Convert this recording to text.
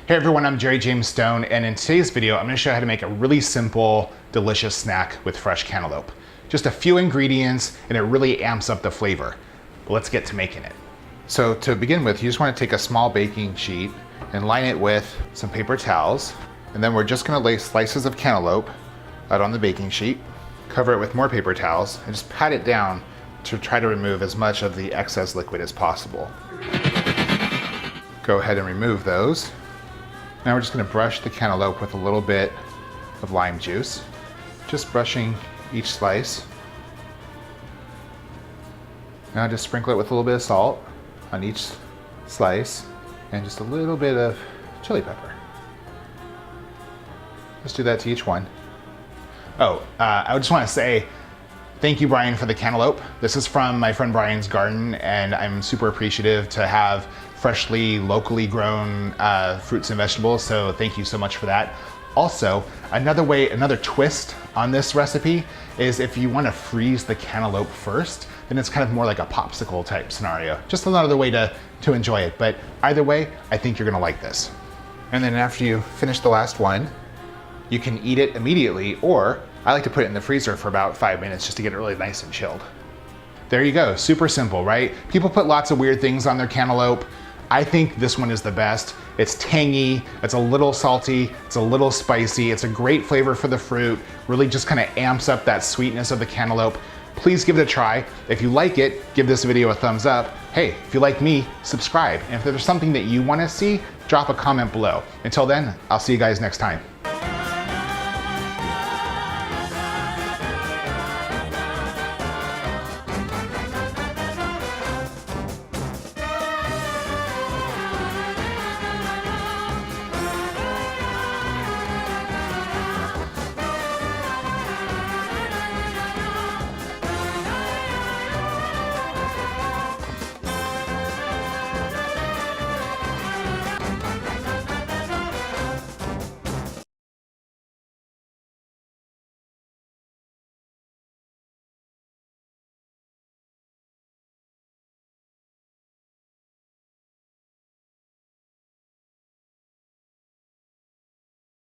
Hey everyone, I'm Jerry James Stone, and in today's video, I'm gonna show you how to make a really simple, delicious snack with fresh cantaloupe. Just a few ingredients, and it really amps up the flavor. But let's get to making it. So to begin with, you just wanna take a small baking sheet and line it with some paper towels, and then we're just gonna lay slices of cantaloupe out on the baking sheet, cover it with more paper towels, and just pat it down to try to remove as much of the excess liquid as possible. Go ahead and remove those. Now we're just going to brush the cantaloupe with a little bit of lime juice. Just brushing each slice. Now just sprinkle it with a little bit of salt on each slice and just a little bit of chili pepper. Just do that to each one. I just want to say thank you, Brian, for the cantaloupe. This is from my friend Brian's garden, and I'm super appreciative to have freshly, locally grown fruits and vegetables, so thank you so much for that. Also, another twist on this recipe is if you want to freeze the cantaloupe first, then it's kind of more like a popsicle type scenario. Just another way to enjoy it, but either way, I think you're gonna like this. And then after you finish the last one, you can eat it immediately, or I like to put it in the freezer for about 5 minutes just to get it really nice and chilled. There you go, super simple, right? People put lots of weird things on their cantaloupe. I think this one is the best. It's tangy, it's a little salty, it's a little spicy, it's a great flavor for the fruit, really just kind of amps up that sweetness of the cantaloupe. Please give it a try. If you like it, give this video a thumbs up. Hey, if you like me, subscribe. And if there's something that you want to see, drop a comment below. Until then, I'll see you guys next time.